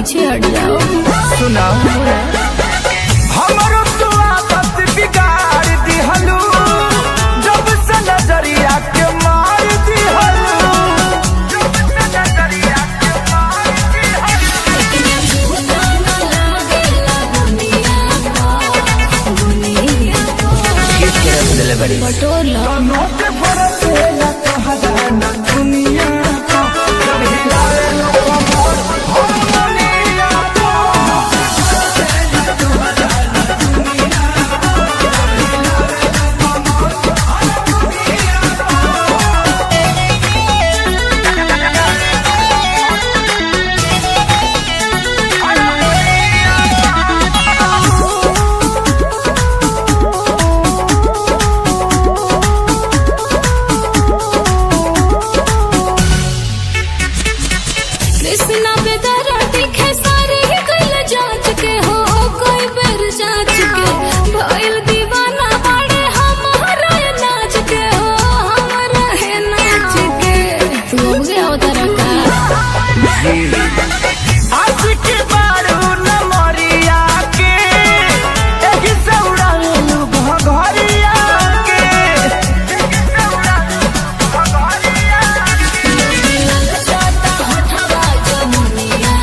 पीछे हट जाओ। सुनाओ हमरो तो आदत बिगाड़ दिहलू, जब से नजरिया के मार दिहलू, जब से नजरिया के मार दिहलू। बटोला नोट बरसेला कहला न दुनिया का, जब हिलाए लो कमर हो दुनिया का। कृष्णा बेदारा दिखे सारे ही कल जांच के हो, कोई बेर जांच के भइल दीवाना बाड़े हमारा नाच के हो, हमारा है नाच के। तू हो गया हो तारा का आज के बारू न मरिया के, एही से उड़ालू घघरिया के, एही से उड़ालू घघरिया के। जाता हटवा जमुनिया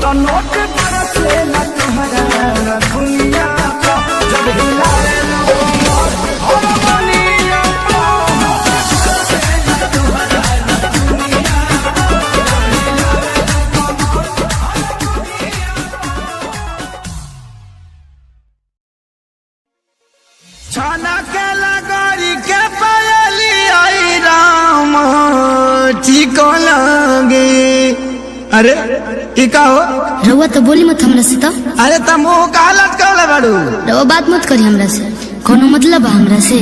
तो नोट बरसेला कहला न दुनिया का, जब हिलाए लो कमर हो दुनिया का। छाना के लगोरी के पायली आई राम ठीक लगे। अरे ई का हो? रउआ तो बोली मत हमरा से। तो अरे तुम का लटकले बाड़ू? रउआ बात मत करी हमरा से, कोनो मतलब बा हमरा से?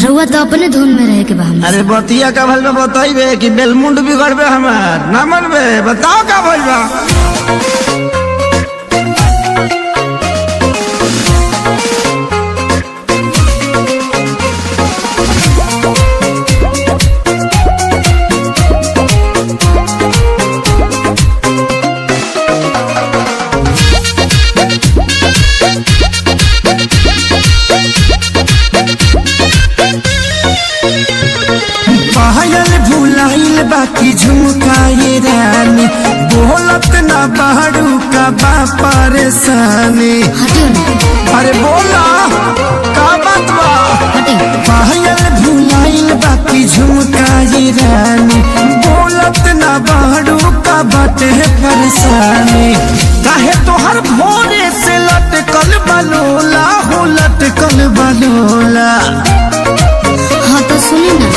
रउआ तो अपने धुन में रहे के बा हमरा अरे बतिया का भल में बताइबे कि बेलमुंड बिगड़बे हमार ना मनबे? बताओ का भइल बा। पायल भुलाइल बाकी झुमकाए रानी, बोलत ना बाड़ू का बा परेशानी। हटियो ना, अरे बोला का बात बा? हटियो। पायल भुलाइल बाकी झुमकाए रानी, बोलत ना बाड़ू का बाटे परेशानी। काहे तोहर भोरे से लटकल बलोला हो, लटकल बलोला। हाँ तो सुनी ना,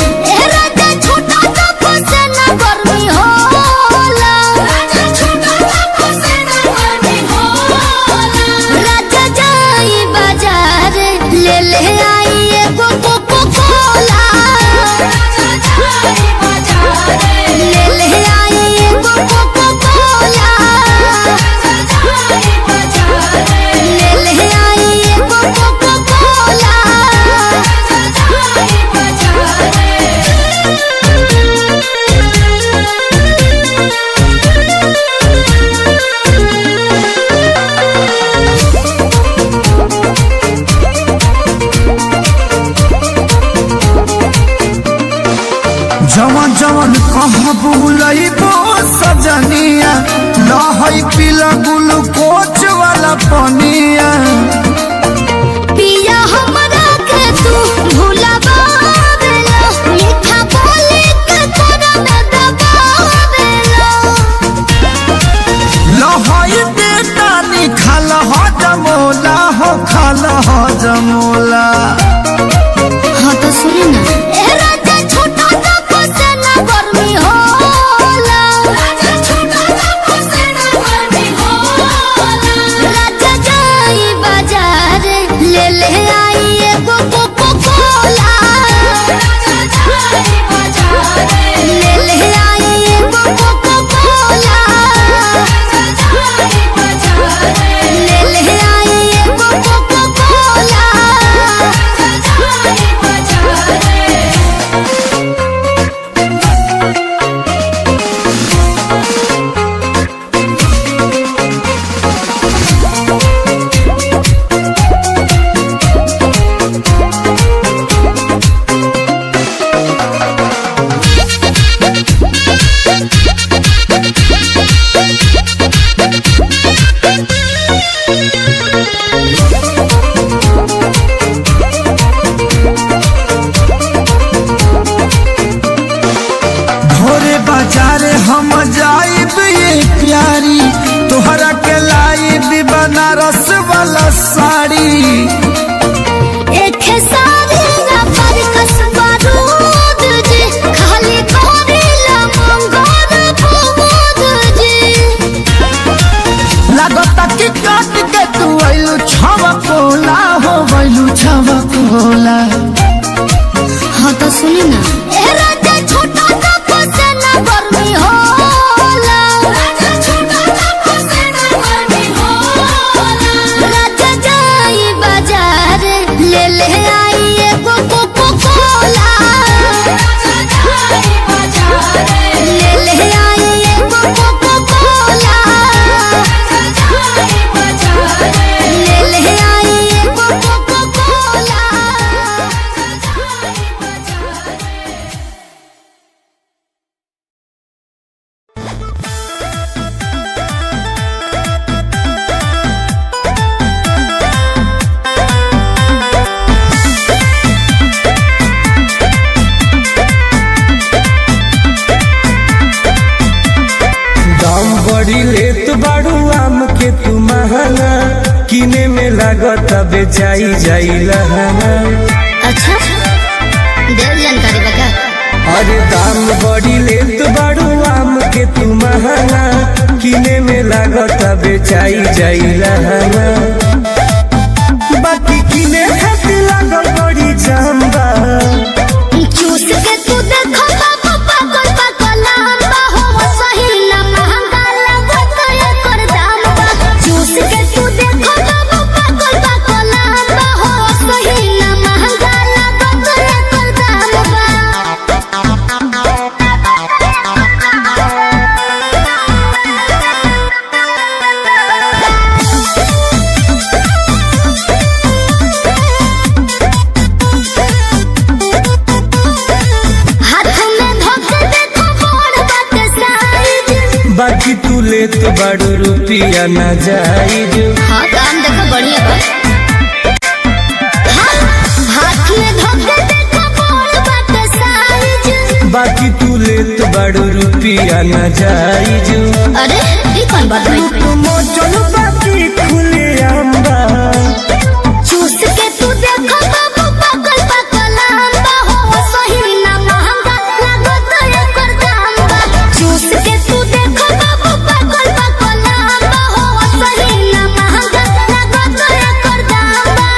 जवन जवन कहाँ बुलइबो सजनिया, लहई पीला ग्लूकोच वाला पनिया। पिया हमरा के तू भुलावेला, मीठा बोली के तोरा में दबावेला। लहई बेटा निखाल हो जमोला हो, खाल हो जमोला। हाँ तो सुनी ना, लागत बेचाई जाइला। अच्छा देव जानकारी बता। अरे दाम बड़ी लेत बाड़ू आम के तू महंगा, किने में लागत बेचाई जाइला। बाकी किने खातिर लागल बड़ी जाम्बा। चूस के तू देखो बाबू पागल पागल आंबा हो सही ना महंगा लागत एकर दाम बा। चूस के तू देखो बाबू पागल पागल आंबा हो सही ना महंगा लागत एकर दाम बा। बाकी तू लेत बड़ू रुपिया ना जाइज। हाँ काम देखो बढ़िया बा। हाँ, हाथ में धोके देखो बड़ बाटे साइज। बाकी तू लेत बड़ू रुपिया ना जाइज। अरे ये कौन बात है? मोचन बाकी खुले आंबा। चूस के तू देखो बाबू पागल पागल आंबा हो सही ना महंगा लागत एकर दाम बा। चूस के तू देखो बाबू पागल पागल आंबा हो सही ना महंगा लागत एकर दाम बा।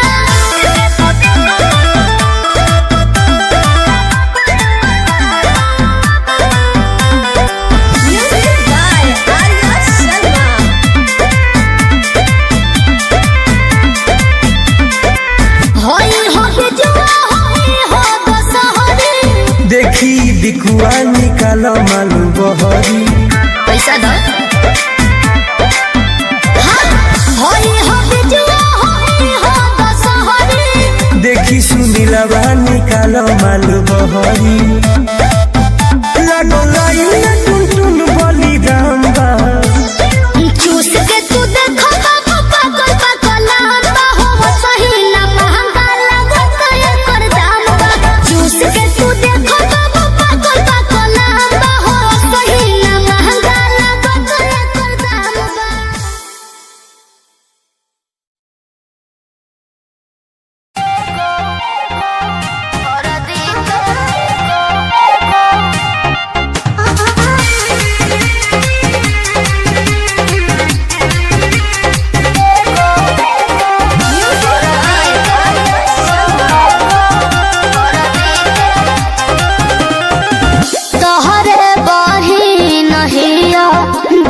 Music by Arya Sharma। होई हो बिजुआ होई हो दशहरी। देखी बिकुआ निकाल मालू बहरी। पैसा दो। हाँ, होई हो बिजुआ होई हो दशहरी। देखी सुनीलवा निकाल मालू बहरी। लागो लाइन टुन टुन बली रामबा। चूस के तू देखो बाबू पागल पागल आंबा हो सही ना महंगा लागत एकर दाम बा। चूस के तू देखो बाबू पागल पागल आंबा हो सही ना महंगा लागत एकर दाम बा। तोहरे बही नहिया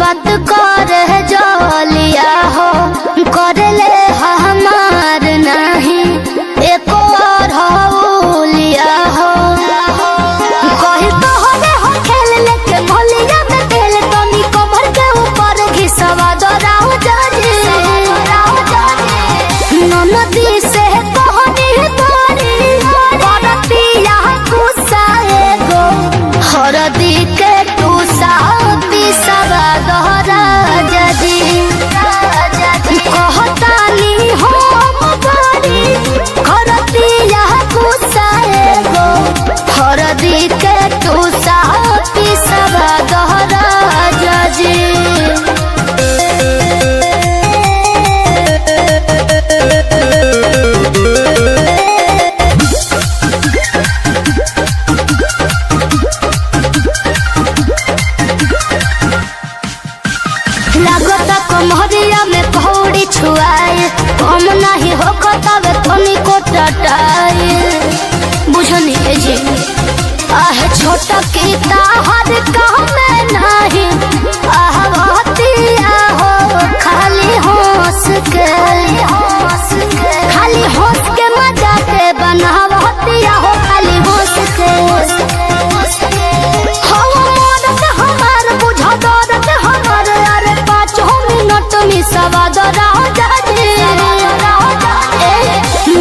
बात कर जलिया हो करले हमार नहीं एको और हौलिया हो। कही तोहरे हो खेल लेके भलिया में तेल तनी कमर के ऊपर घिसवा दराव जाजे। ननदी से कहनी तोरी करतिया गुस्सा एगो हरदी के टूसा पिसवा दोहरा जदी। कहतानी हम बड़ी करतिया गुस्सा एगो हरदी के टूसा पिसवा दोहरा जदी। लागता कमहरिया में कौड़ी छुआए कम नहीं हो तबे तनी को टटाए। बुझनी है जी आह छोटा कीता हर काम में नहीं आह भतिया हो खाली हंस के मजा के बनावतिया हो खाली हंस के। हमार बुझा दर्द हमार अरे 5 मिनट में सवा दरा जाजे।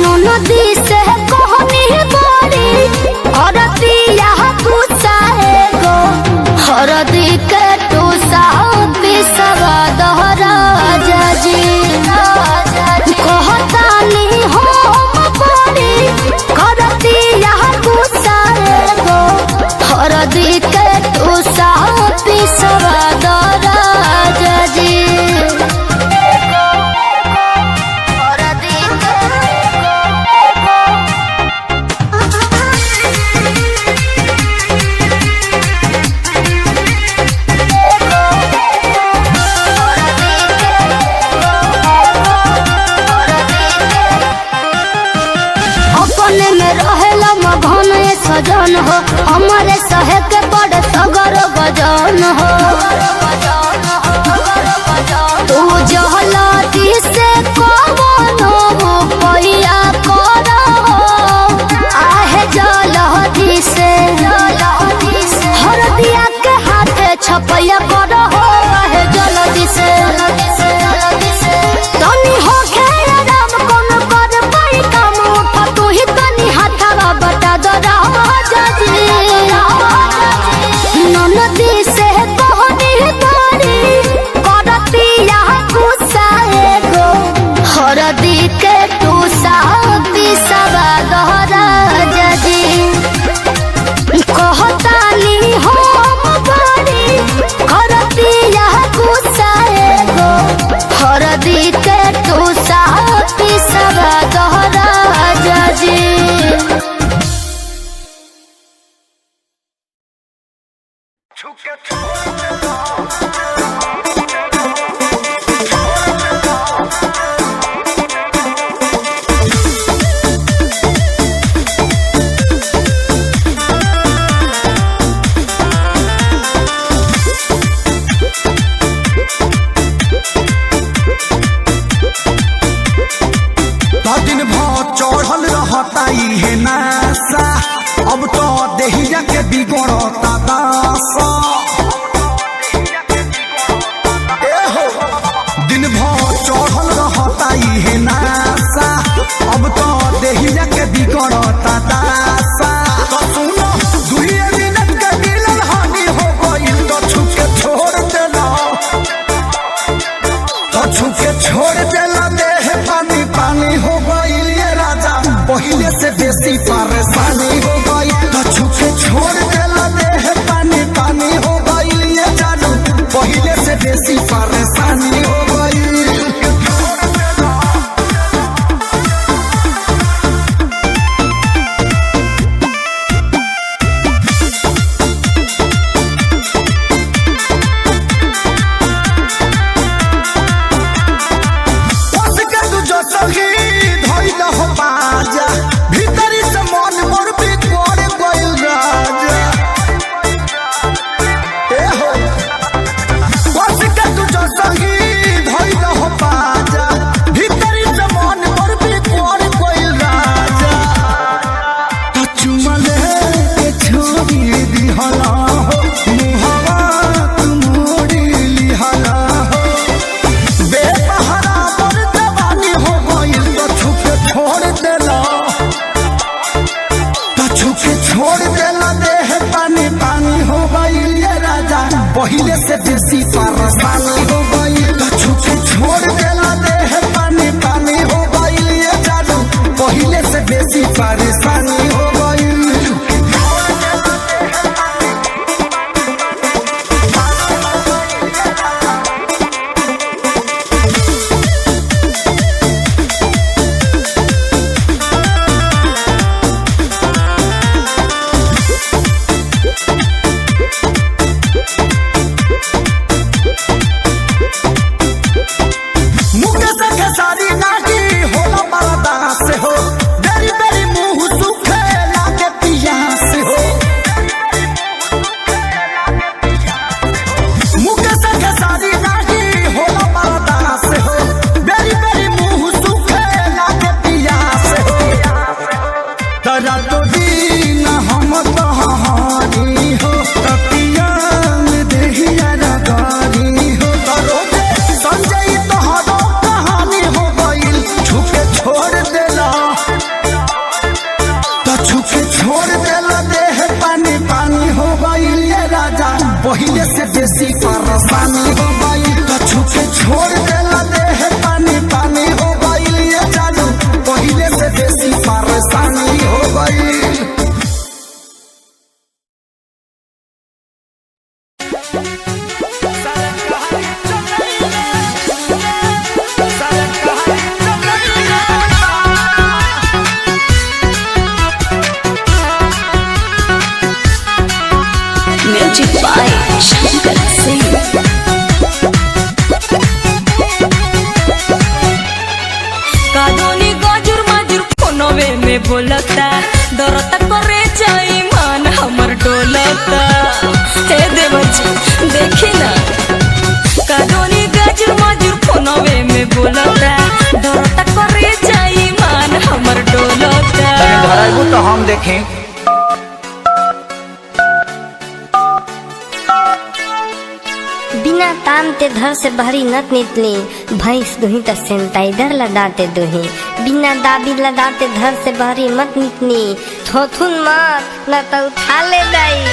ननदी से कहनी बड़ी करतिया गुस्सा एगो हर गजन हो, हमारे सहे के बड़े सगरो गजन हो। तू जहलाती से कवनो पैया करो, आहे जलहती से हरदिया के हाथे छपैया करो, आहे जलदी से। तनी हो खेल राम कौन कर पाई काम, उठा तू ही तनी हाथवा बटा दो राजा जी। ननदी से कहनी तारी करतिया गुस्सा एगो, हरदी के तू साथी सवा दो राजा जी। कहतानी हम बड़ी करतिया गुस्सा एगो, हरदी के तू साथी सवा दो राजा जी। दिन भर चढ़ल रहता है नासा, अब तो देहिया के बिगड़ता दासा। दिन भर चढ़ल रहता है नासा, अब तो देहिया के बिगड़ता दासा। तो सुनो दुई मिनट के मिलन हानि हो गई, तो छुके छोड़ देना, तो छुके छोड़ देना, देह पानी पानी हो गई ये राजा, पहले से बेसी परेशानी हो गई। तो छुके छोड़ देना, देह पानी पानी हो गई ये जानू, पहले से बेसी परेशानी हो गई। पहले से बेसी परेशानी हो गई, तो छुके छोड़ देला, देह पानी पानी हो गई ये जानू, पहले से बेसी परेशानी हो गई। पहले से बेसी परेशानी हो गई, तो छुके छोड़ देला, देह पानी पानी हो गई ये जानू, पहले से बेसी परेशानी हो गई। Music by Shankar Singh। कादोनी गजुर मजुर फोनवे में बोलता, दरता करे जाई हम देखें। बिना ताम ते धर से भरी नत नितली भैंस दुही त सेंटाइडर लदाते दुही बिना दाबी लदाते धर से भरी मत नितनी थोथुन मत न तो उठा ले दाई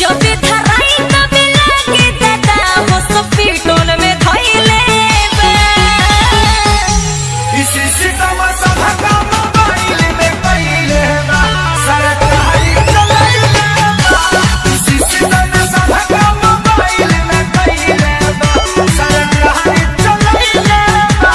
जो भी धराई तब लागे दादा वो सब पीटोन में धइले इसी सितम सब काम मोबाइल में पहिले बा सरकारी चलाइले बा इसी सितम सब काम मोबाइल में पहिले बा सरकारी चलाइले बा।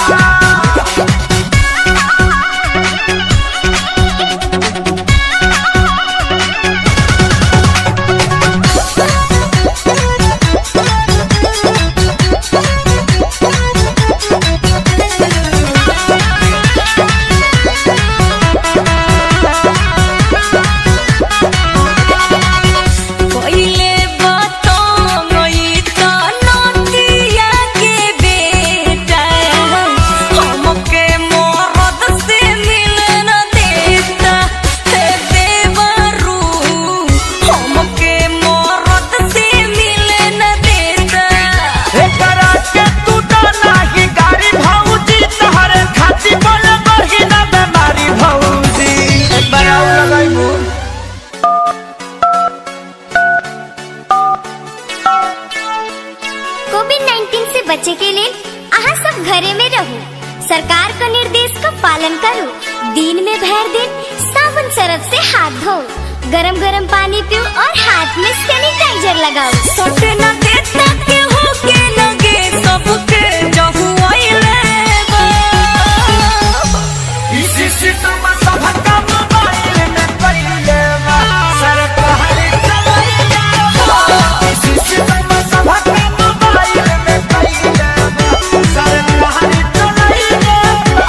कोविड-19 से बचे के लिए आहा सब घरे में रहू सरकार का निर्देश का पालन करो दिन में भर दिन साबुन सरफ से हाथ धो गरम गरम पानी पियो और हाथ में सैनिटाइजर लगाओ सोटे न देता के हो के लगे सबके जहु आइले बा इसी सितम सब काम मोबाइल में पहिले बा सरकारी चलाइले बा इसी सितम सब काम मोबाइल में पहिले बा सरकारी चलाइले बा।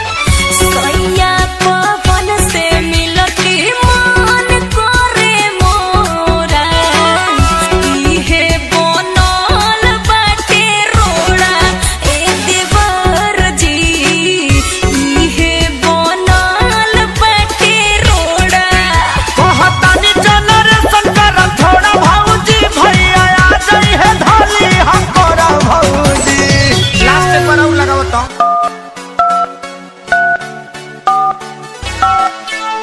सैया पवन से मिलती मन करे मोरा इहे बनल बाटे रोड़ा ए देवर जी इहे बनल बाटे रोड़ा कहतानी जनरेशन कर थोड़ा भौजी भैया आ जाई है धाली हमकोरा भौजी लास्ट में बनाऊ लगाओ तो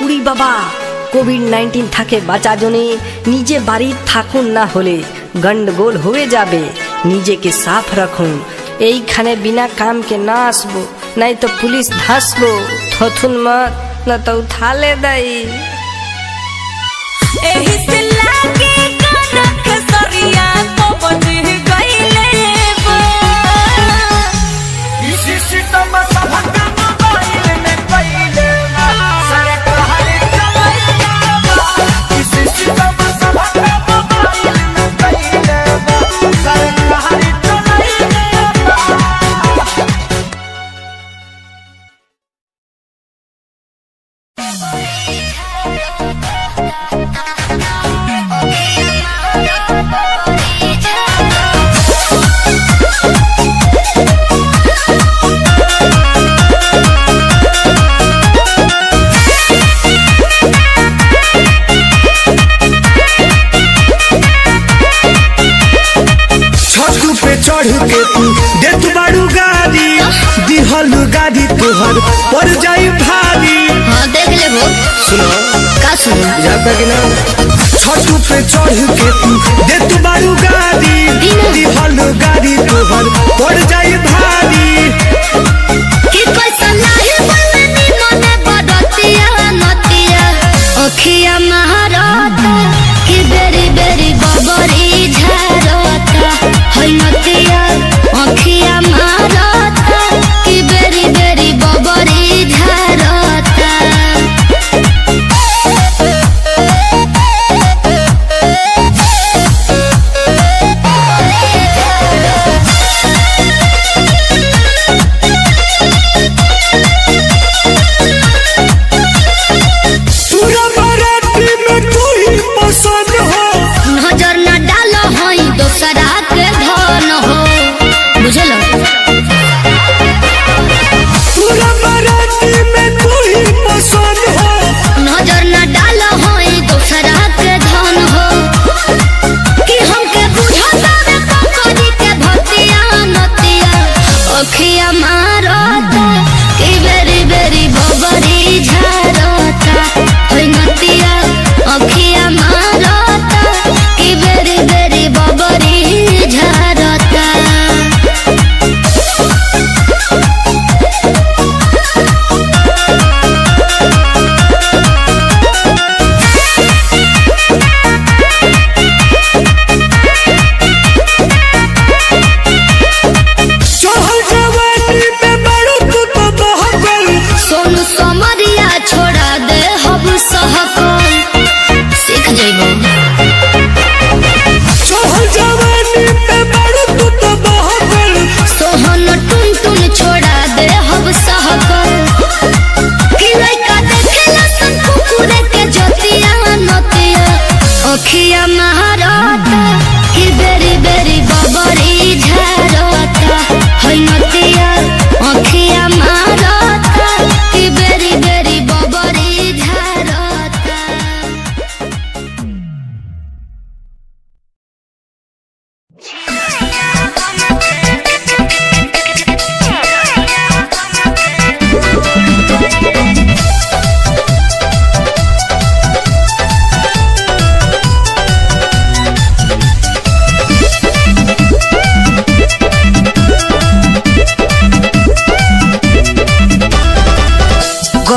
উড়ি বাবা কোভিড-19 থাকে বাঁচা জনে নিজে বাড়ি থাকুন না হলে গন্ডগোল হয়ে যাবে নিজেকে সাফ রাখুন এইখানে বিনা কাম के ना আসবো নাই তো পুলিশ ধাসবো থথুন মত না তো উঠালে দাই एही से लागे कनक सरिया को बजी गइले बा इसी सितम सब काम मोबाइल में पहिले बा सरकारी चलाइले बा इसी सितम सब काम मोबाइल में पहिले बा सरकारी चलाइले बा। छतू पे चढ़ के तू दे तू बाड़ू गाड़ी दिहल गाड़ी तोहर पर जाई भारी। हाँ देख ले वो सुनो का सुनो जाता कि ना छतू पे चढ़ के तू दे तू बाड़ू गाड़ी दिहल गाड़ी तोहर पर जाई भारी। कि पैसा नाही बोलनी मने बदतिया नतिया अखिया महारता कि बेरी बेरी बबरी झारता है नतिया अखिया महारता कि बेरी बेरी बबरी झारता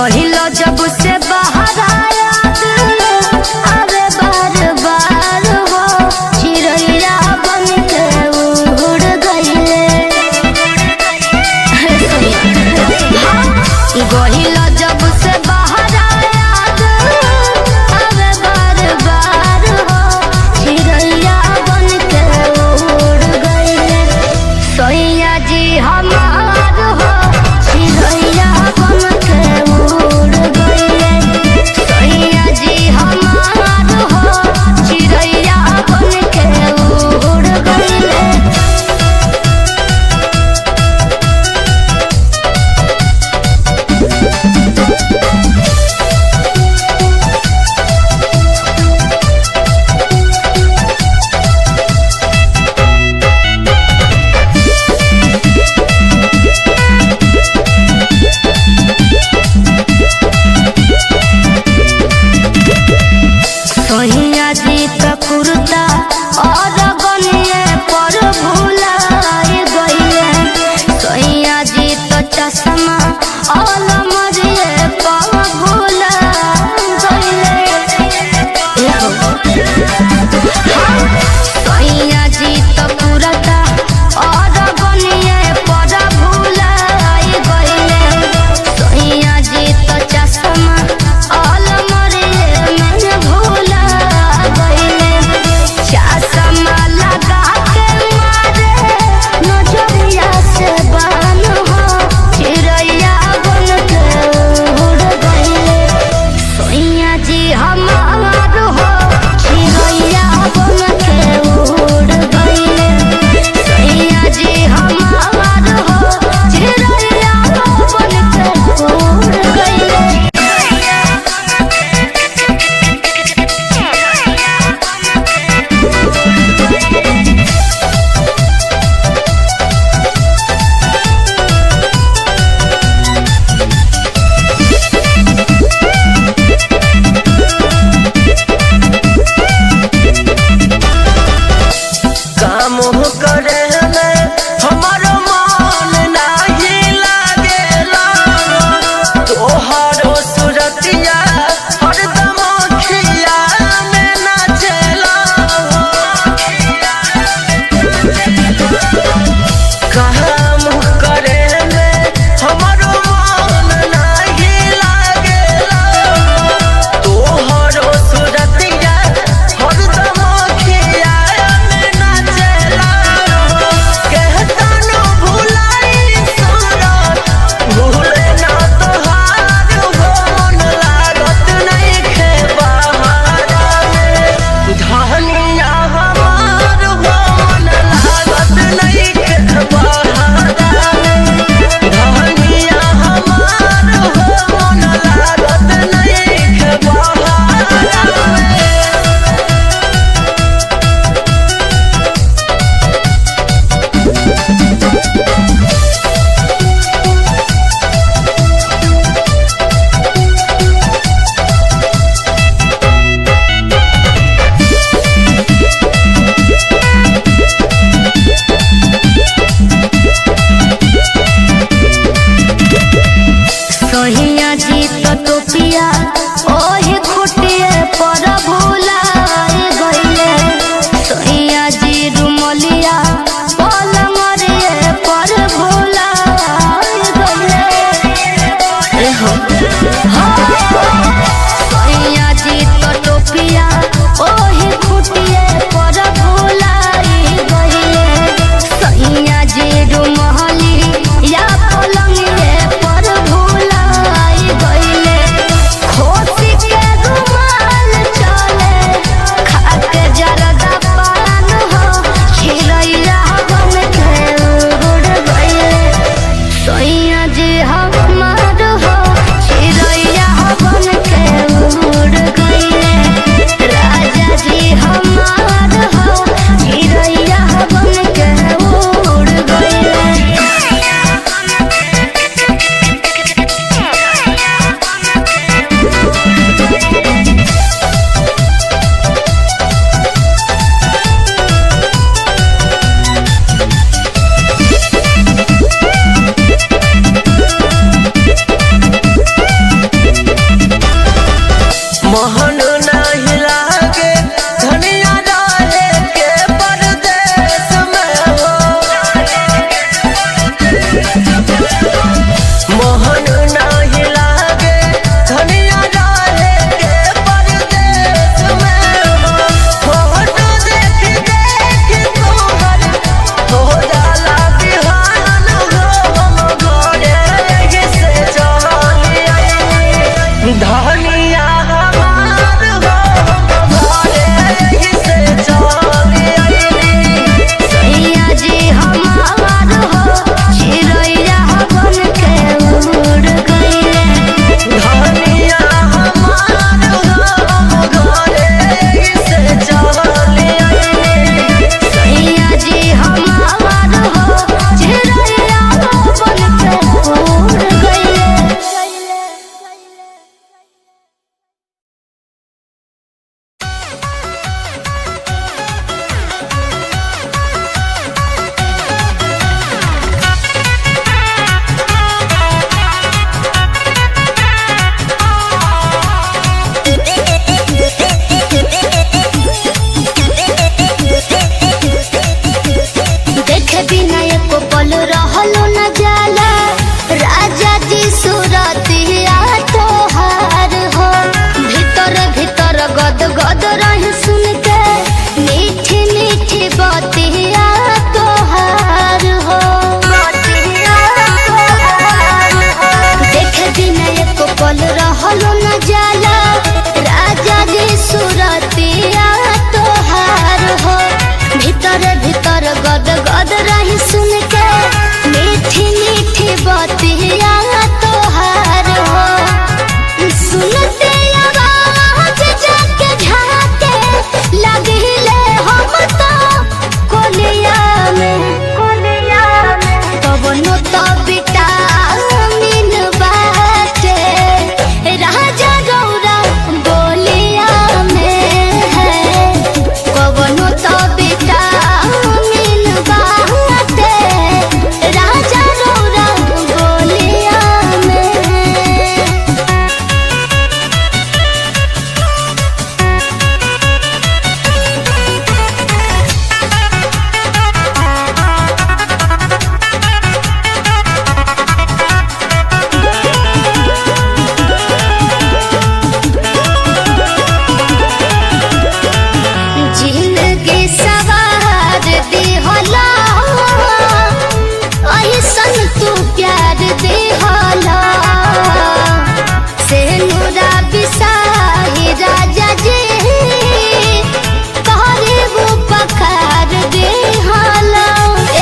गहिलो जब से बाहर आया अरे बार बार हो चिड़ैया बन के उड़ गइले गहिलो जब से बाहर आया अरे बार बार हो चिड़ैया बन के उड़ गइले सैया जी हमार हो चिड़ैया बन के उड़ गइले सैया जी हमार हो चिड़ैया बन के उड़ गइले सोहिया जी का कुर्ता और गनिए पर भुलाए गइले सोहिया जी तो चश्मा और मरिए पर भुला गइले सोहिया जी तो कुर्ता और गनिए पर भुलाए गइले सोहिया जी तो चश्मा और मरिए में भुला गइले चश्मा लगा के मारे नजरिया से बान हो चिड़ैया बन के उड़ गइले सोहिया जी हमार हो चिड़ैया बन के उड़ गइले सोहिया जी हमार हो चिड़ैया बन के उड़ गइले काम करे में हमारो मन नाही लागेला तोहरो सुरतिया हरदम अखिया में नाचेला काम करे में हमारो मन नाही लागेला तोहरो सुरतिया हरदम अखिया में नाचेला कहतानो भुलाई सूरत भूले ना तोहार हो मन लागत नइखे बहारा में धनिया हमार हो मन लागत नइखे बहारा में धनिया हमार हो मन लागत नइखे बहारा में सोहिया जी तो टोपिया ओही खुटिए पर भुलाए गइले सोहिया जी रुमलिया पलंगरिए पर भुलाए गइले सोहिया जी तो टोपिया ओही खुटिए पर भुलाए गइले सोहिया जी रुमली या पलंगिए पर भुलाए गइले खोसी के रुमाल चले खाके जरदा पान हो चिड़ैया बन के उड़ गइले सोहिया जी हमार हो चिड़ैया धनिया हमार हो घरे से चली आईली। सैया जी हमार हो चिड़ैया बन के उड़ गइले। धनिया हमार हो घरे से चली आईली। सैया जी हमार हो चिड़ैया बन के उड़ गइले। देखे बिना एको पल रहलो न जाला राजा जी सुरतिया तोहार हो। भीतर भीतर गद गद रही सुन के मीठी मीठी बतिया तोहार हो। देखे बिना एको पल रहलो न जाला राजा जी सुरतिया तोहार हो। भीतर भीतर गद गद रही सुन के मीठी मीठी बतिया तोहार हो। सुनते आवाज जाके झाके लगिले हम तो कोलिया में कवनो तो विटामिन बाटे राजा रौरा बोलिया में है। कवनो तो विटामिन बाटे राजा रौरा बोलिया में। जिंदगी सवार दिहला ऐसन तू प्यार दिहला से नूरा बिसाही राजा जी कहरे वो पखार दिहला।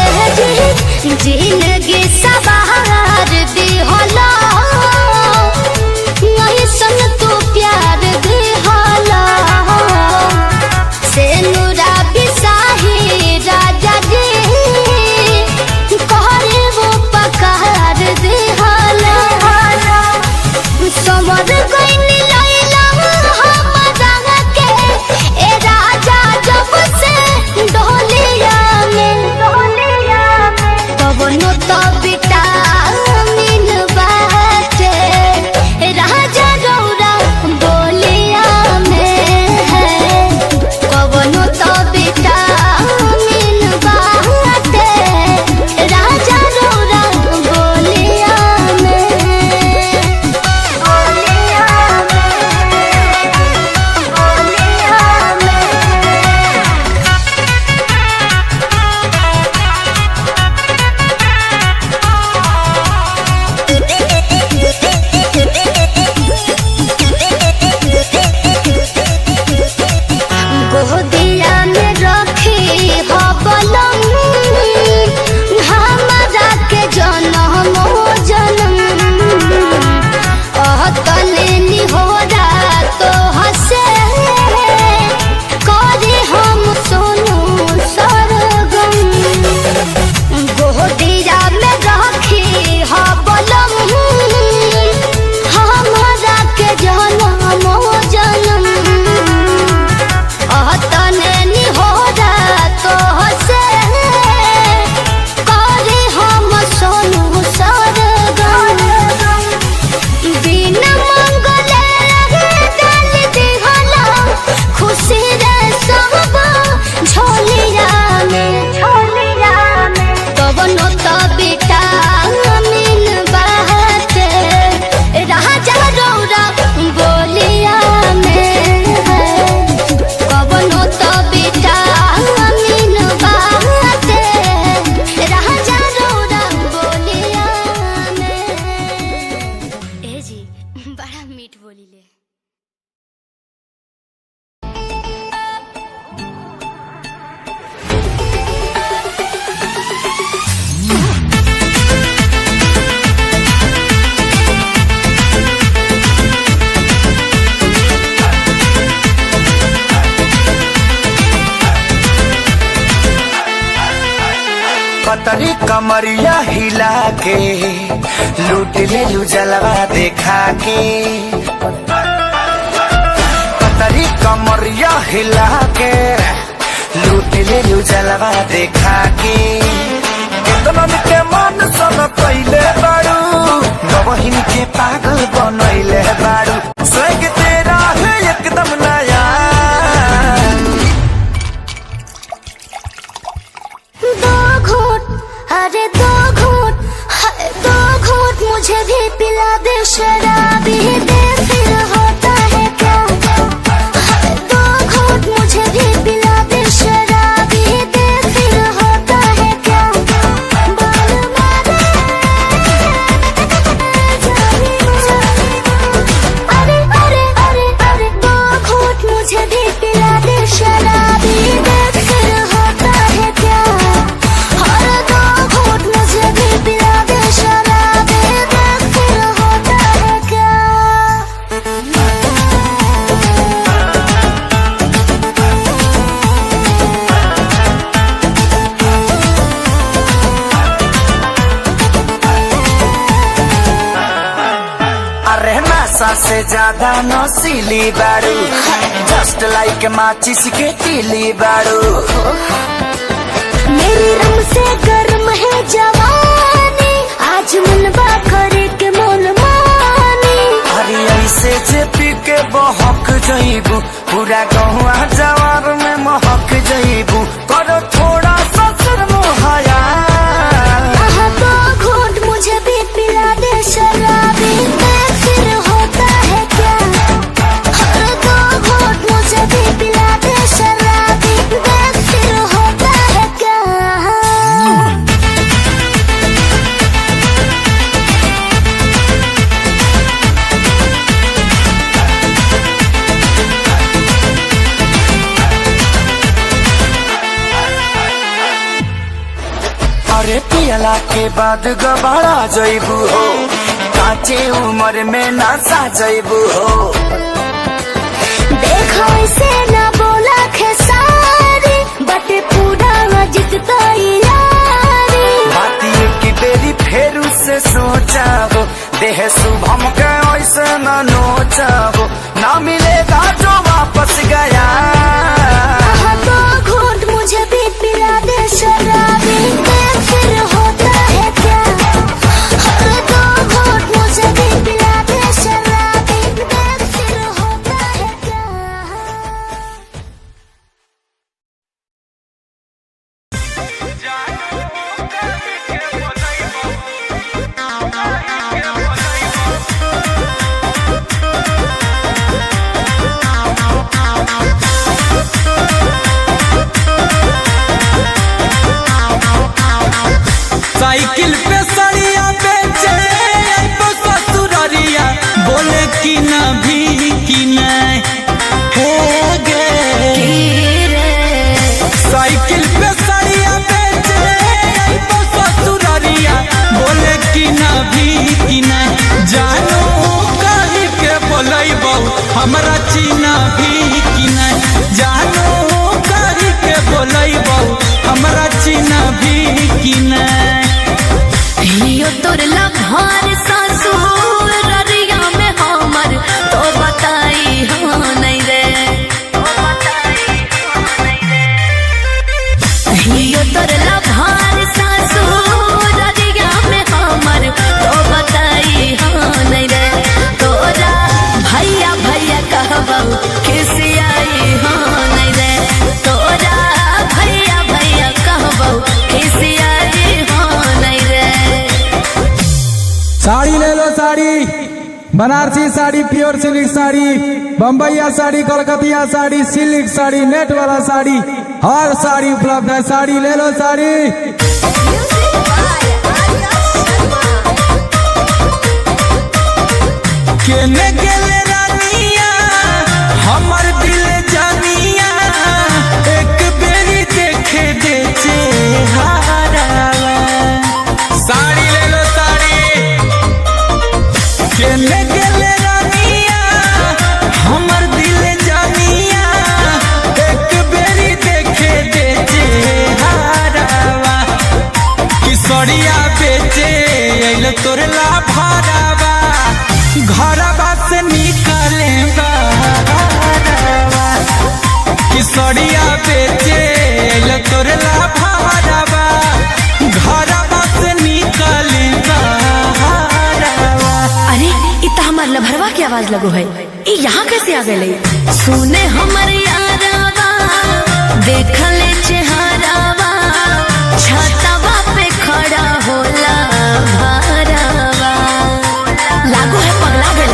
एह जी जिंदगी सवार दिहला ऐसन तू प्यार दिहला से नूरा बिसाही राजा जी कहरे वो पकार दिहला। समर गइनी लैला हमरा के ए राजा जब से डोलिया में कवनो तो विटामिन बाटे राजा रौरा बोलिया में है। कवनो तो विटामिन बाटे राजा रौरा बोलिया में। बड़ा मीठ बोली ले। पतरी कमरिया हिला के लूट ले लू जलवा देखा के। पतरी कमरिया हिला के लूट ले लू जलवा देखा के। कितनन के मन सब पहले बारू बहिन के पागल बनैले बारू। स्वर्ग तेरा है एकदम नया। अरे दो घूंट मुझे भी पिला दे शराबी दे फिर होता है क्या। दो घूंट मुझे भी पिला दे शराबी दे फिर होता है क्या। बाल मारे अरे अरे अरे अरे दो घूंट मुझे भी पिला दे शराबी दे फिर होता है क्या। से ज्यादा नौसीली बारू जस्ट लाइक माचिस के तीली बारू। मेरी रंग से गर्म है जवानी आज मनवा करे के मन मानी। अरे ऐसे जे पी के बहक जईबू पूरा गहुआ जवार में महक जईबू। करो थोड़ा सा शर्मोहाया। दो घूंट मुझे भी पिला दे शराबी फिर होता है क्या। दो घूंट मुझे भी पिला दे शराबी फिर होता है क्या। अरे पियला के बाद गबाड़ा जईबू हो काचे उम्र में नशा जईबू हो। देखो इसे ना बोला खेसारी बटे पूरा जितता यारी। बाती की बेरी फेरू से सोचा हो देह शुभम के ऐसे न नोचा हो। ना मिलेगा जो वापस गया। दो घूंट मुझे भी पिला दे शराबी फिर होता है क्या। दो घूंट मुझे भी पिला दे शराबी फिर होता है क्या। साइकिल पे सड़िया बेचे तो ससुररिया बोले कि न भी कि नहीं हो गे। साइकिल पे सड़िया बेचे तो ससुररिया बोले कि न भी कि नहीं। जानो कही के बोलई बहु हमरा चीना भी कि नहीं। जानो कही के बोलई बहु हमरा चीना भी कि नहीं। यो तोर लभार सासुर ररिया में हमर तो बताई हो नहीं रे। यो तोर लभार सासुर ररिया में हमर तो बताई हो नहीं रे। तोरा भैया भैया कहबहु किसी आई हो नहीं रे। तोरा भैया भैया कहबहु किसी आई हो नहीं रे। साड़ी ले लो साड़ी बनारसी साड़ी प्योर सिल्क साड़ी बम्बईया साड़ी कलकतिया साड़ी सिल्क साड़ी नेट वाला साड़ी हर साड़ी उपलब्ध है। साड़ी ले लो साड़ी। केने गेले रानिया हमर दिल जानिया एक बेरी देखे दे चेहरावा। साड़ी ले लो साड़ी। केने गेले रानिया हमर दिल जानिया एक बेरी देखे दे चेहरावा। किसरिया बेचे अइल तोरला भारावा घरवा से निकले बाहरवा। किसरिया बेचे अइल तोरला भारावा घरवा से निकले बाहरवा। अरे इतना हमार लभरवा की आवाज लगो है, ये यहाँ कैसे आ गए? सुने हमर यारावा देखले चेहरावा छातावा पे खड़ा होला भरावा। लागो है पगला गए।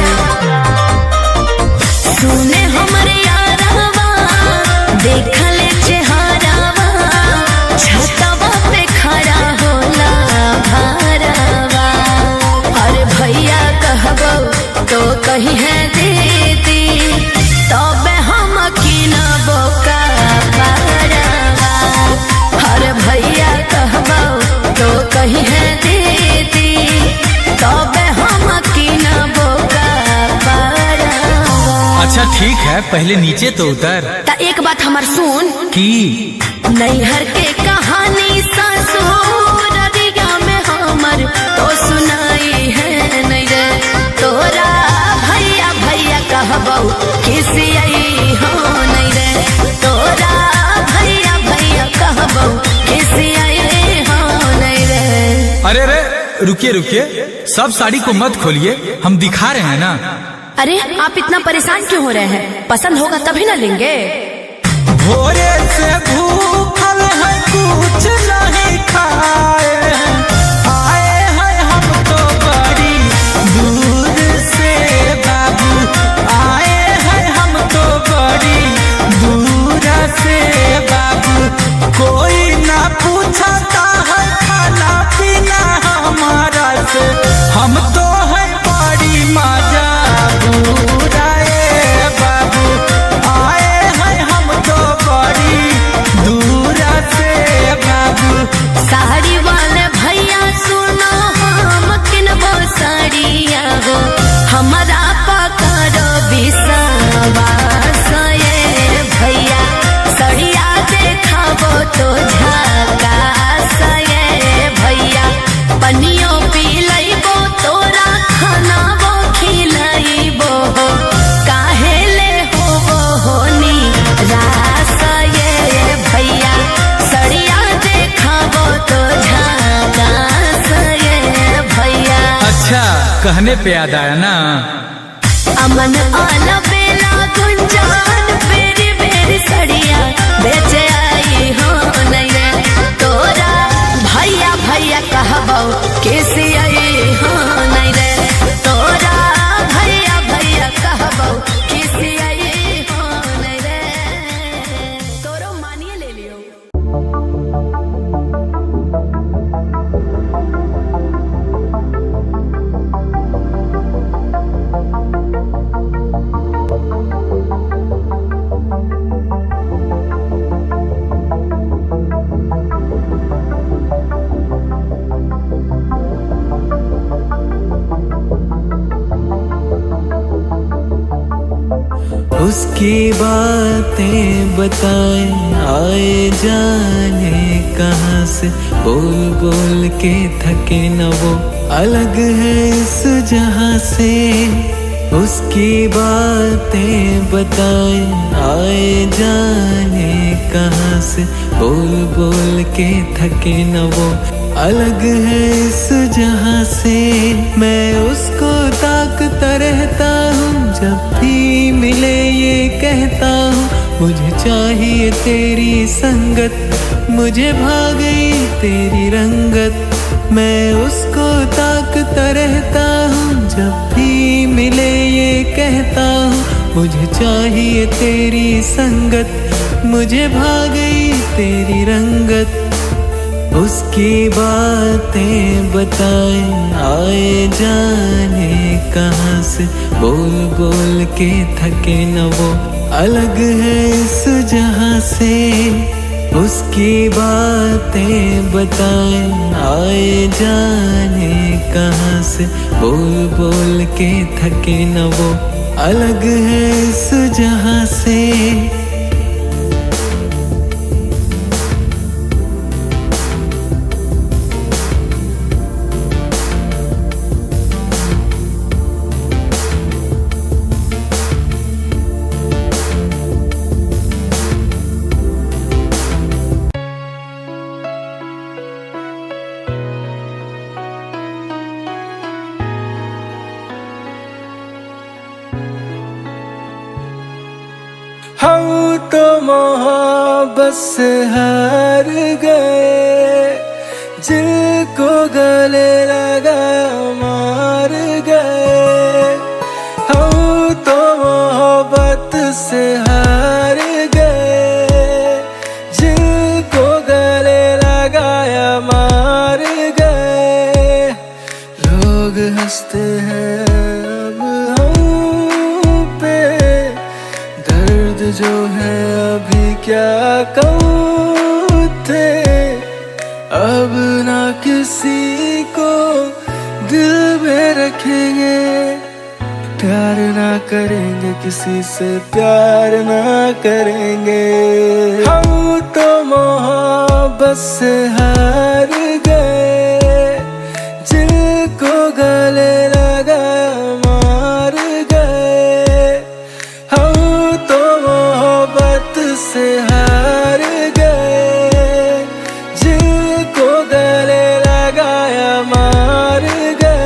सुने हमर यारावा देखले चेहरावा छातावा पे खड़ा होला भरावा। अरे भैया कहबो तो कहीं है दीदी तबे हम किनबो का भरावा। अरे भैया कहबो तो कहीं है दीदी तबे हम किनबो का भरावा। अच्छा ठीक है, पहले नीचे तो उतर। ता एक बात हमार सुन की नैहर के कहानी ससुर दिया में हमर तो सुनाई है नहीं रे। तोरा भैया भैया कहबो किसी आई हो नहीं रे। तोरा भैया भैया कहबो किसी आई हो नहीं रे। अरे रे रुकिए रुकिए, सब साड़ी को मत खोलिए, हम दिखा रहे हैं ना। अरे आप इतना परेशान क्यों हो रहे हैं? पसंद होगा तभी ना लेंगे। भोरे से भूखल है कुछ नहीं खाए हैं। आए हैं हम तो बड़ी दूर से बाबू, आए हैं हम तो बड़ी दूर से बाबू। कोई ना पूछता है खाना पीना हमारा से, हम तो है बड़ी मजा बुराए बाबू। आए हैं हम तो बड़ी दूर से बाबू। साड़ी वाले भैया सुनो हम किनबो साड़िया हो हमारा पकड़ो विश्वास ये भैया। साड़िया देखाबो तो झकास ये भैया। पनियो पिलैबो तोरा खानाबो खिलैबो हो काहे ले होबो होनी रास ये भैया। सड़िया देखाबो तो झकास ये भैया। अच्छा कहने पे याद आया ना। अमन आला बेला गुंजान बेरी बेरी सड़िया बेचे आई हो नहीं रे। तोरा भैया भैया कहबो किसी आई हो नहीं रे। तोरा भैया भैया कहबो किसी आई हो नहीं रे। तोरो मानिए ले लियो। उसकी बातें बताए आए जाने कहाँ से, बोल बोल के थके न वो अलग है इस जहाँ से। उसकी बातें बताए आए जाने कहाँ से, बोल बोल के थके न वो अलग है इस जहाँ से। मैं उसको ताकता रहता हूँ जब भी मिले ये कहता हूँ, मुझे चाहिए तेरी संगत, मुझे भाग गई तेरी रंगत। मैं उसको ताकता रहता हूँ जब भी मिले ये कहता हूँ, मुझे चाहिए तेरी संगत, मुझे भाग गई तेरी रंगत। उसकी बातें बताए आए जाने कहाँ से, बोल बोल के थके न वो अलग है इस जहां से। उसकी बातें बताए आए जाने कहाँ से, बोल बोल के थके न वो अलग है इस जहां से। हम तो मोहब्बत से हार गए, जिनको गले लगाया मार गए। हम तो मोहब्बत से हार गए, जिनको गले लगाया मार गए। लोग हंसते हैं अब हम पे, दर्द जो है अभी क्या कहूँ थे। अब ना किसी को दिल में रखेंगे, प्यार ना करेंगे किसी से, प्यार ना करेंगे। हम तो मोहब्बत से हार गए, जिनको गले लगाया मार गए। हम तो मोहब्बत से हार गए, जिनको गले लगाया मार गए।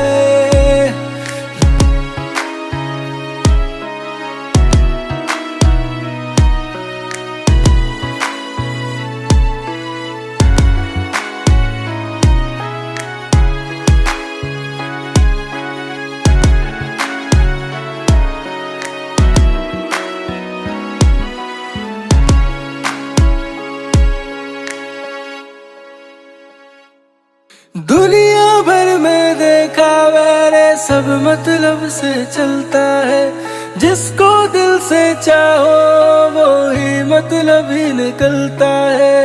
दुनिया भर में देखा मैंने सब मतलब से चलता है। जिसको दिल से चाहो वो ही मतलब ही निकलता है।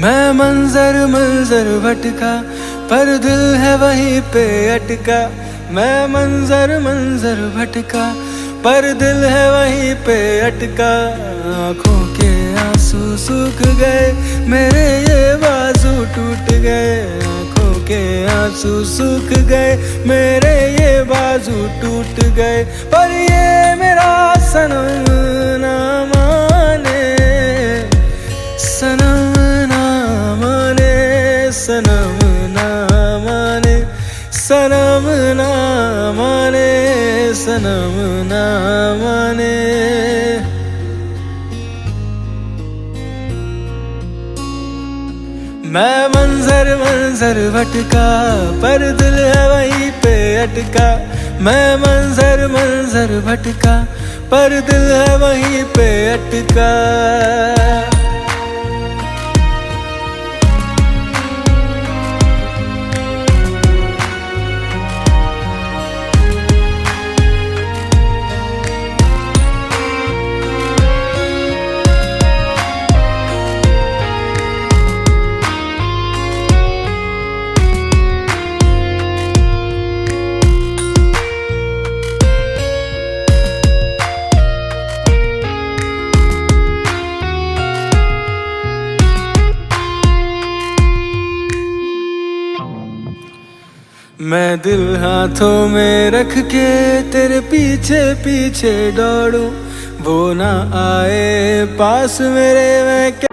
मैं मंजर मंजर भटका पर दिल है वहीं पे अटका। मैं मंजर मंजर भटका पर दिल है वहीं पे अटका। आँखों के आंसू सूख गए, मेरे ये बाजू टूट गए। आँखों के आंसू सूख गए, मेरे ये बाजू टूट गए। पर ये मेरा सनम ना माने, सनम सनम ना माने, सनम ना माने, सनम ना माने। मैं मंजर मंजर भटका पर दिल है वहीं पे अटका। मैं मंजर मंजर भटका पर दिल है वहीं पे अटका। मैं दिल हाथों में रख के तेरे पीछे पीछे दौड़ूं, वो ना आए पास मेरे मैं क्या।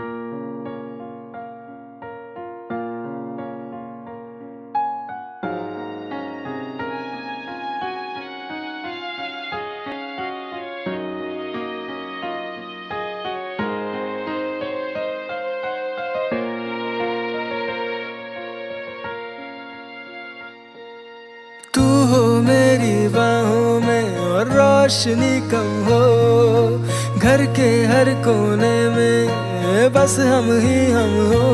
मेरी बाहों में और रोशनी कम हो। घर के हर कोने में बस हम ही हम हो।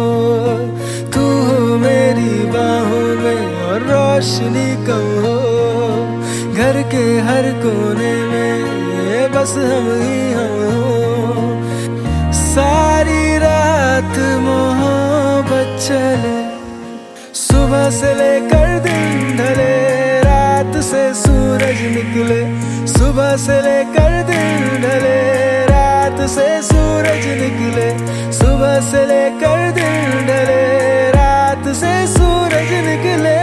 तू हो मेरी बाहों में और रोशनी कम हो। घर के हर कोने में बस हम ही हम हो। सारी रात मोहब्बत चले, सुबह से लेकर दिन ढले, रात से सूरज निकले। सुबह से लेकर दिन ढले, रात से सूरज निकले। सुबह से लेकर दिन ढले, रात से सूरज निकले।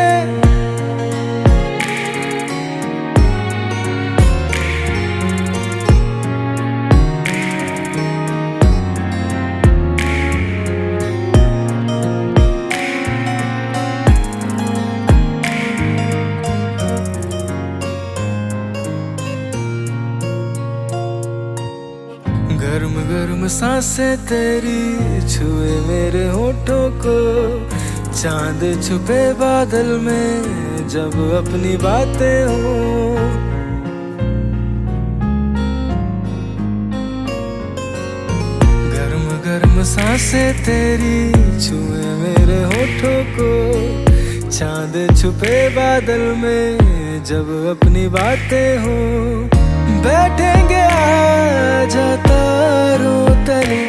गर्म गर्म सांसें तेरी छुए मेरे होठों को। चांद छुपे बादल में जब अपनी बातें हों। गर्म गर्म सांसें तेरी छुए मेरे होठों को। चांद छुपे बादल में जब अपनी बातें हों। बैठेंगे आज तारों तले।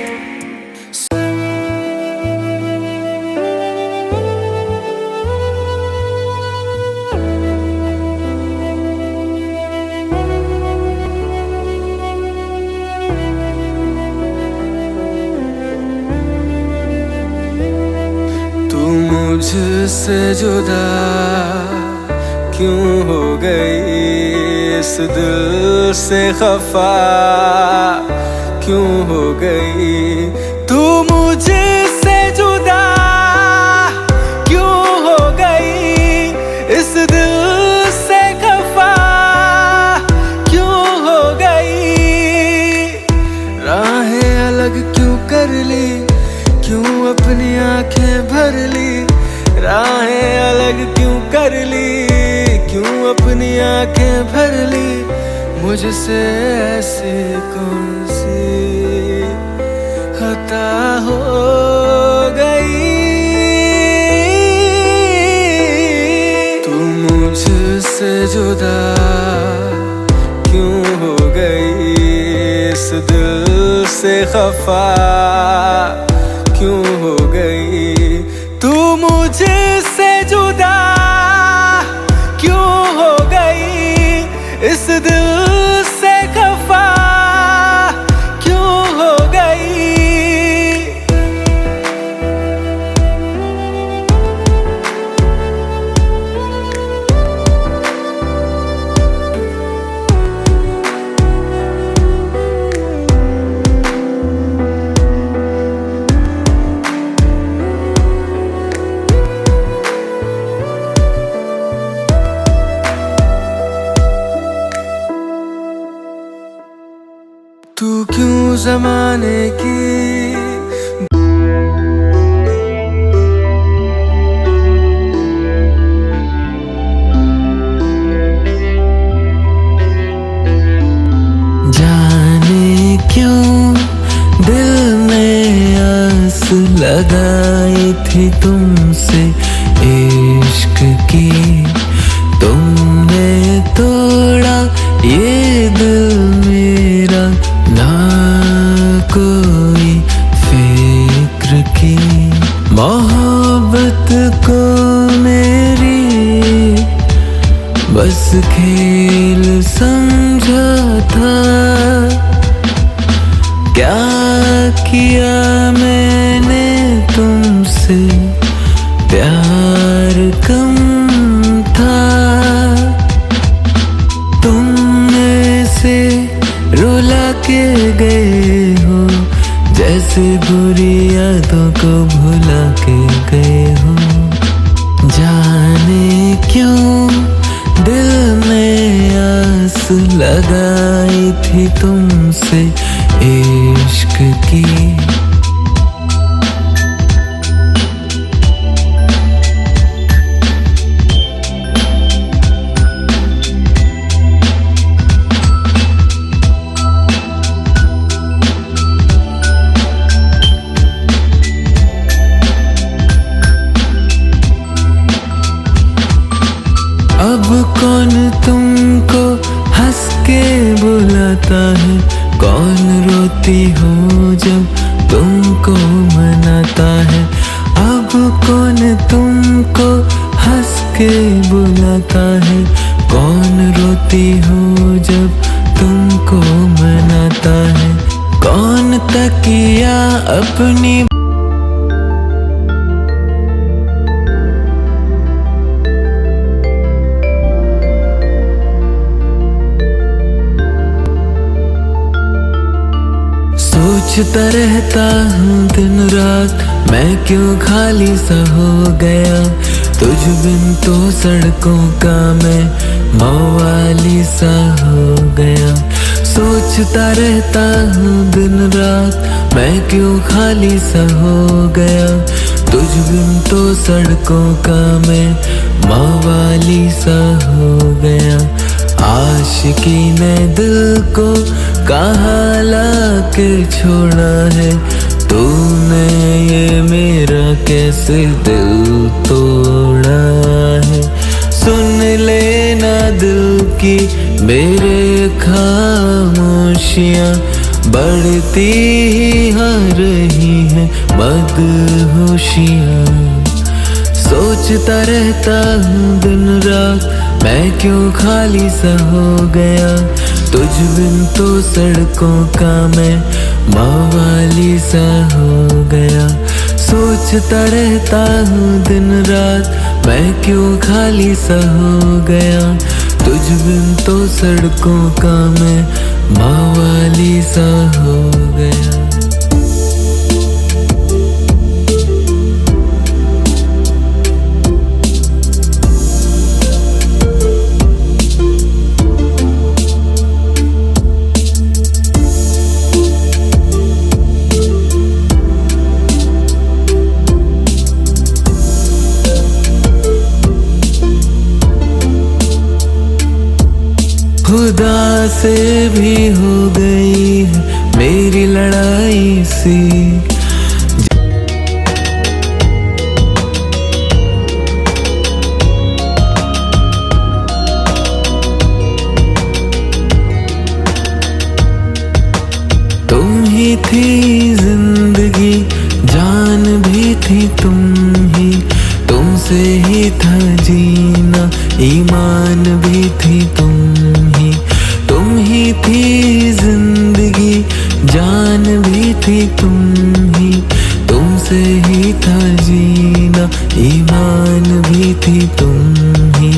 तू मुझसे जुदा क्यों हो गई, इस दिल से खफा क्यों हो गई। तू मुझसे जुदा क्यों हो गई, इस दिल से खफा क्यों हो गई। राहें अलग क्यों कर ली, क्यों अपनी आंखें भर ली। राहें अलग क्यों कर ली, क्यों अपनी आंखें भर ली। मुझसे ऐसी कौन सी खता हो गई। तू मुझसे जुदा क्यों हो गई, इस दिल से खफा क्यों हो गई। तू मुझसे जुदा क्यों हो गई, इस दिल से खफा क्यों हो गई। तू क्यों ज़माने की जाने क्यों दिल में आस लगाई थी तुमसे इश्क की। तुमने तोड़ा ये दिल मेरा, ना कोई फिक्र की। मोहब्बत को मेरी बस खेल समझा था। क्या किया मैंने तुमसे, प्यार कम था। तुमने से रुला के गए हो, जैसे बुरी यादों को भुला के गए हो। जाने क्यों दिल में आस लगाई थी तुमसे इश्क की। बुलाता है, कौन रोती हो जब तुमको मनाता है, अब कौन तुमको हंस के बुलाता है, कौन रोती हो जब तुमको मनाता है, कौन तकिया अपनी सोचता रहता हूँ दिन रात, मैं क्यों खाली सा हो गया, तुझ बिन तो सड़कों का मैं मवाली सा हो गया। सोचता रहता हूँ दिन रात, मैं क्यों खाली सा हो गया, तुझ बिन तो सड़कों का मैं मवाली सा हो गया। आशिकी ने दिल को कहाँ लाके छोड़ा है, तूने ये मेरा कैसे दिल तोड़ा है। सुन लेना दिल की मेरे खामोशियाँ, बढ़ती ही आ रही हैं मदहोशियाँ। सोचता रहता हूँ दिन रात, मैं क्यों खाली सा हो गया, तुझ बिन तो सड़कों का मैं मवाली सा हो गया। सोचता रहता हूँ दिन रात, मैं क्यों खाली सा हो गया, तुझ बिन तो सड़कों का मैं मवाली सा हो गया। खुदा से भी हो गई है मेरी लड़ाई सी, तुम ही थी जिंदगी, जान भी थी तुम ही, तुमसे ही था जीना, ईमान भी थी तुम ही। तुम ही थी जिंदगी, जान भी थी तुम ही, तुमसे ही था जीना, ईमान भी थी तुम ही।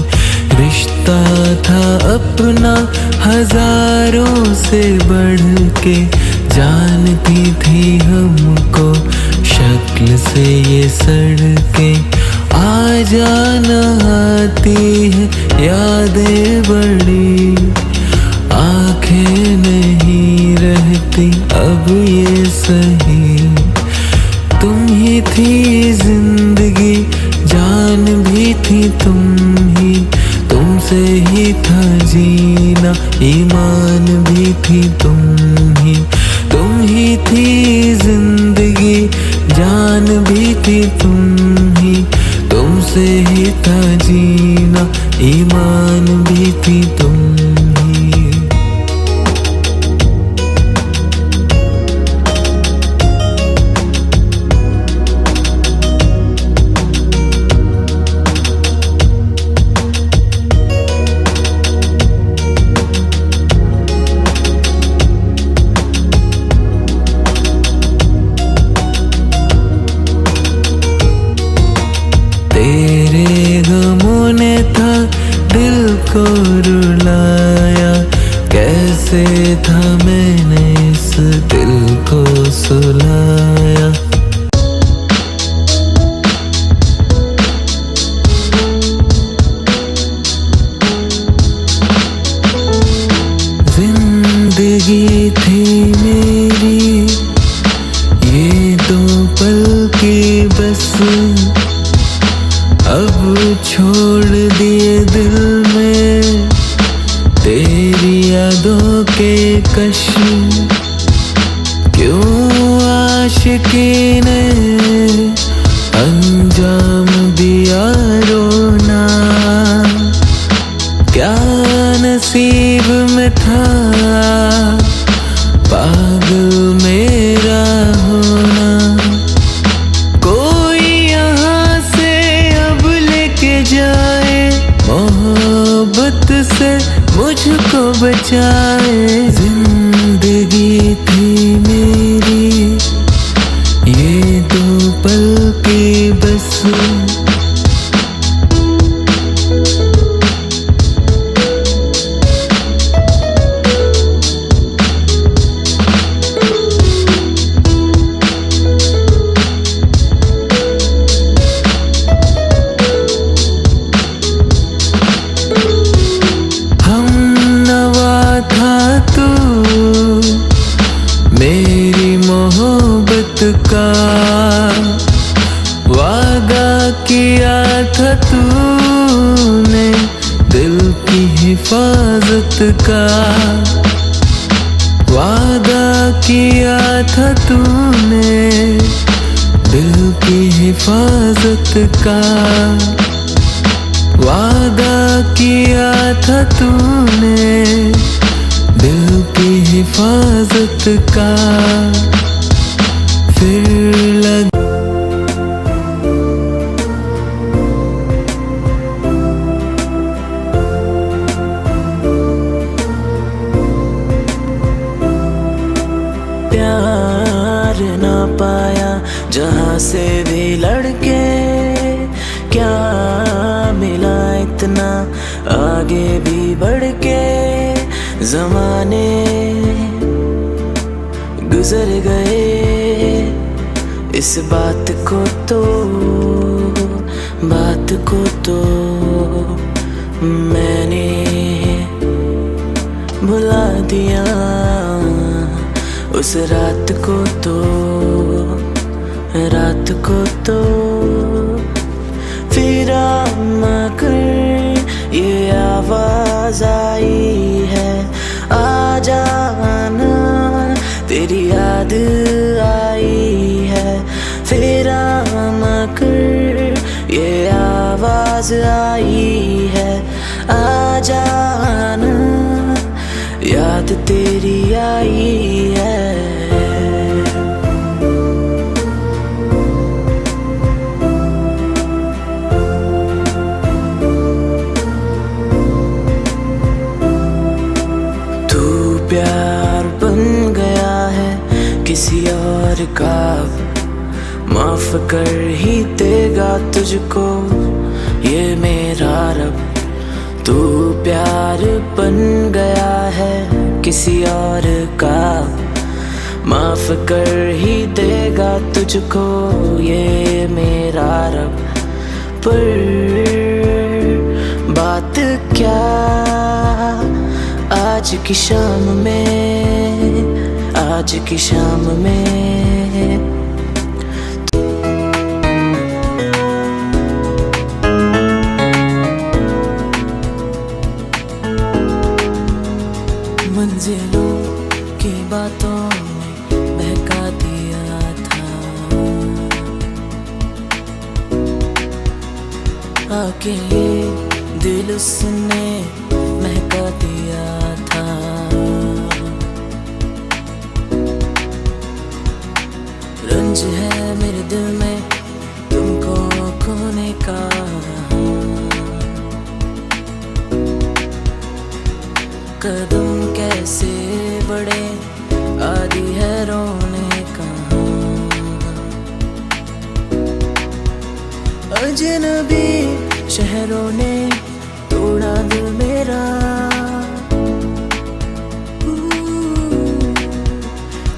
रिश्ता था अपना हजारों से बढ़ के, जानती थी हमको शक्ल से ये सड़कें, आ जाना आती है यादें बड़ी, आंखें नहीं रहती अब ये सही। तुम ही थी जिंदगी, जान भी थी तुम ही, तुमसे ही था जीना, ईमान भी थी तुम ही। तुम ही थी जिंदगी, जान भी थी तुम ही, तुमसे ही था जीना, ईमान भी थी तुम ही। तेरे गमों ने था दिल को रुलाया, कैसे था मैंने इस दिल को सुलाया। जिंदगी थी मेरी ये दो पल की बस, अब छोड़ दिए दिल में तेरी यादों के कश। क्यों आशिकी ने अंजाम दिया रोना, क्या नसीब में था जाए। जिंदगी थी मेरी ये 2 पल के बस, मेरी मोहब्बत का वादा किया था तूने, दिल की हिफाजत का वादा किया था तूने, दिल की हिफाजत का वादा किया था तूने, दिल की हिफाजत का। फिर लग प्यार ना पाया जहाँ से भी लड़के, क्या मिला इतना आगे भी बढ़ के। ज़माने गुजर गए, इस बात को तो मैंने भुला दिया, उस रात को तो फिर मगर ये आवाज आई है, आ जाना तेरी याद आई है। फिर मगर ये आवाज आई है, आ जाना याद तेरी आई है। प्यार बन गया है किसी और का, माफ कर ही देगा तुझको ये मेरा रब। तू प्यार बन गया है किसी और का, माफ कर ही देगा तुझको ये मेरा रब। पर बात क्या आज की शाम में मंजिलों की बातों ने बहका दिया था, आके दिल उसने महका दिया था। रंज है मेरे दिल में तुमको खोने का, कदम कैसे बढ़े आदि है रोने का। अजनबी शहरों ने तोड़ा दिल मेरा,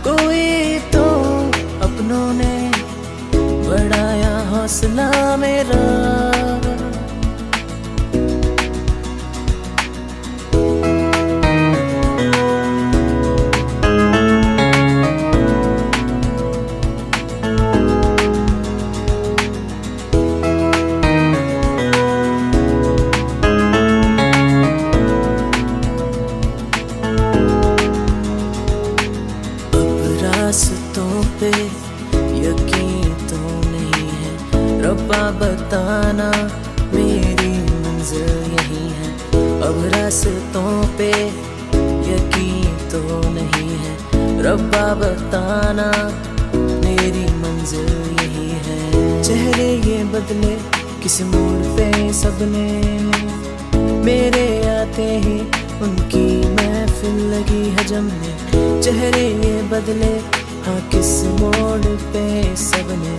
कोई तो अपनों ने बढ़ाया हौसला मेरा। रास्तों पे यकीन तो नहीं है, रब्बा बताना मेरी मंजिल यही है। अब रास्तों पे यकीन तो नहीं है, रब्बा बताना मेरी मंजिल यही है। चेहरे ये बदले किस मोड़ पे सबने, मेरे आते ही उनकी महफिल लगी है जमने, चेहरे ये बदले हाँ किस मोड़ पे सबने।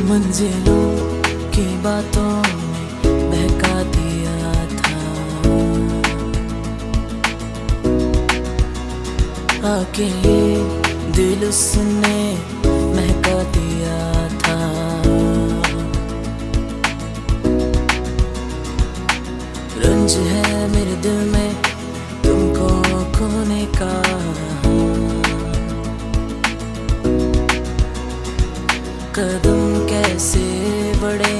मंजिलों की बातों ने बहका दिया था, आके दिल उसने महका दिया था। रंज है मेरे दिल में तुमको खोने का, कदम कैसे बढ़े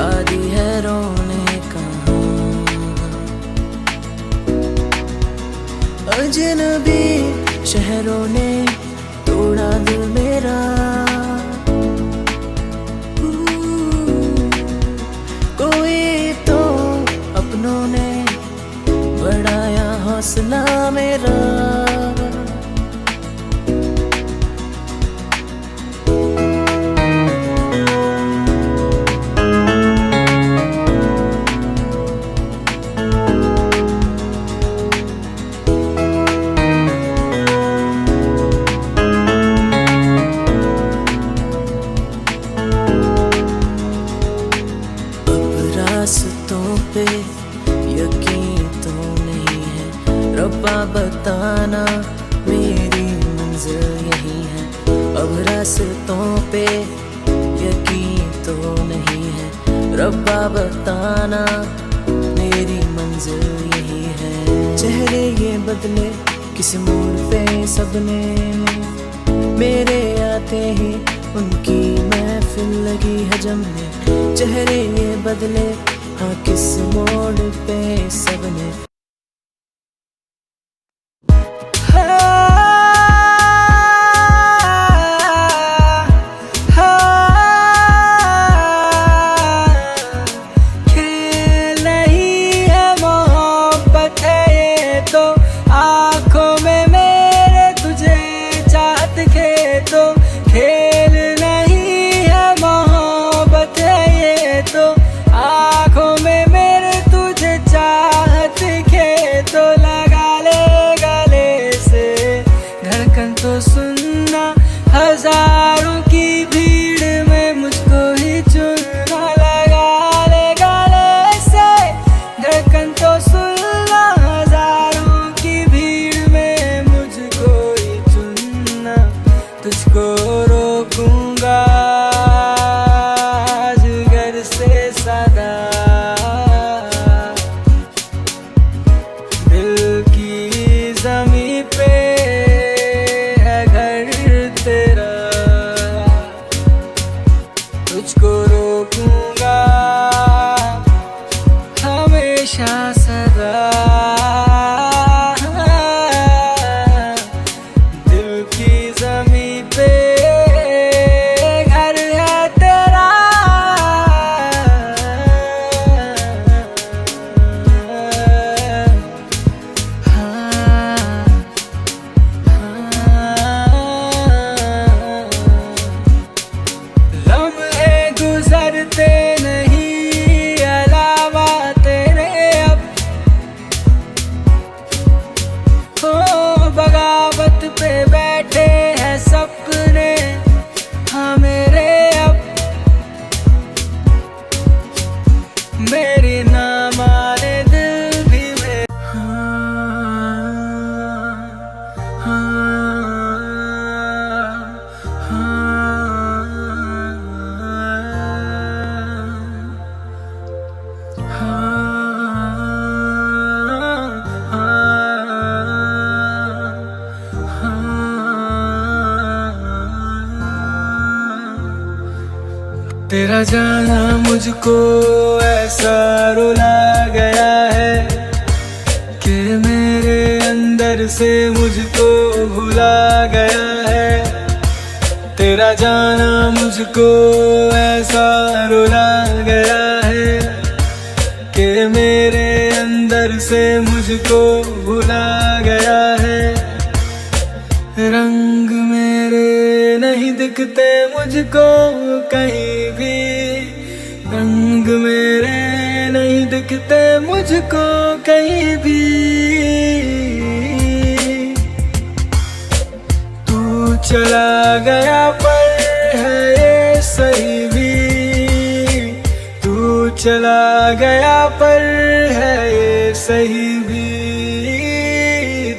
आदि है रोने का। अजनबी शहरों ने तोड़ा दिल मेरा, कोई तो अपनों ने बढ़ाया हौसला मेरा। रास्तों पे यकीन तो नहीं है, रब्बा बताना मेरी मंजिल यही है। अब रास्तों पे यकीन तो नहीं है, रब्बा बताना मेरी मंजिल यही है। चेहरे ये बदले किस मोड़ पे सबने, मेरे आते ही उनकी महफिल लगी है जमने, चेहरे ये बदले हाँ किस मोड़ पे सबने। खेल नहीं है मोहब्बत है ये तो, आंखों में मेरे तुझे चाहत खे तो। खेल नहीं है मोहब्बत है ये तो, आंखों में मेरे तुझे चाहत खे तो। लगा ले गले से धड़कन तो सुनना, हजारों की भीड़ में मुझको ही चुनना। लगा ले गले से धड़कन तो सुनना, हजारों की भीड़ में मुझको ही चुनना। तुझको रोकूंगा जिगर से सदा, दिल की ज़मीं पे है घर तेरा। तुझको रोकूंगा हमेशा सदा, दिल की ज़मीं पे घर है तेरा। लम्हे गुजरते नहीं अलावा तेरे अब, हो बगावत पे बैठे हैं सपने हाँ मेरे अब। मेरी ना माने दिल भी मेरे, तेरा जाना मुझको ऐसा रुला गया है कि मेरे अंदर से मुझको भुला गया है। तेरा जाना मुझको ऐसा रुला गया है कि मेरे अंदर से मुझको भुला गया है। रंग मेरे नहीं दिखते मुझे मुझको कहीं भी, रंग मेरे नहीं दिखते मुझको कहीं भी। तू चला गया पर है ये सही भी, तू चला गया पर है ये सही भी,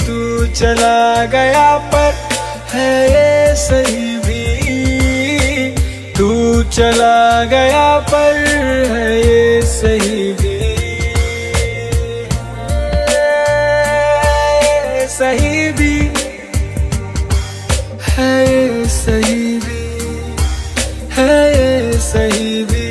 तू चला गया पर है ये सही भी, तू चला गया पर है ये सही भी, सही भी है ये सही भी, है ये सही भी।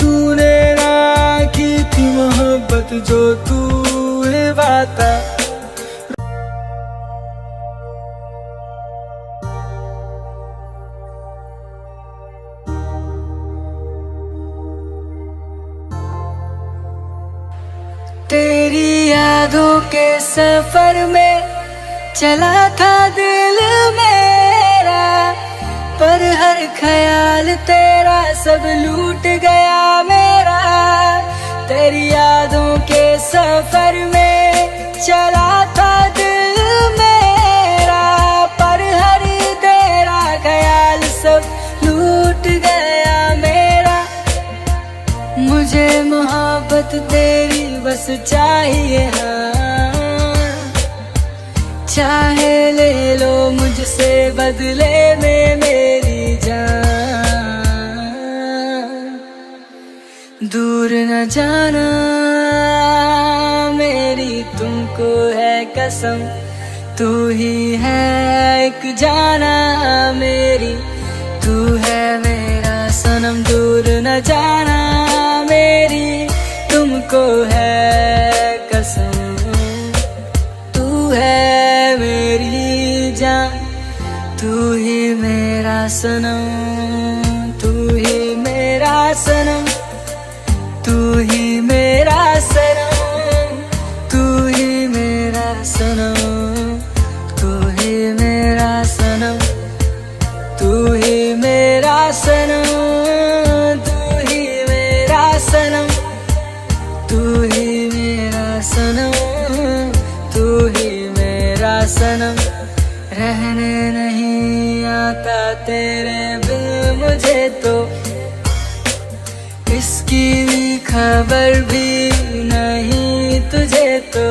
तूने ना की थी मोहब्बत जो तू वाता, तेरी यादों के सफर में चला था दिल मेरा, पर हर ख्याल तेरा सब लूट गया मेरा। तेरी यादों के सफर में चला था दिल मेरा, पर हर तेरा ख्याल सब लूट गया मेरा। मुझे मोहब्बत तेरी बस चाहिए, हाँ चाहे ले लो मुझसे बदले में मेरी जान। दूर न जाना मेरी तुमको है कसम, तू ही है एक जाना मेरी, तू है मेरा सनम। दूर न जाना मेरी तुमको है कसम, तू है मेरी जान, तू ही मेरा सनम, तू ही मेरा सनम, तू ही मेरा सनम, तू ही मेरा सनम, तू ही मेरा सनम, तू ही मेरा सनम, तू ही मेरा सनम, तू ही मेरा सनम, तू ही मेरा सनम। रहने नहीं आता तेरे बिन मुझे तो, इसकी भी खबर भी नहीं तुझे तो।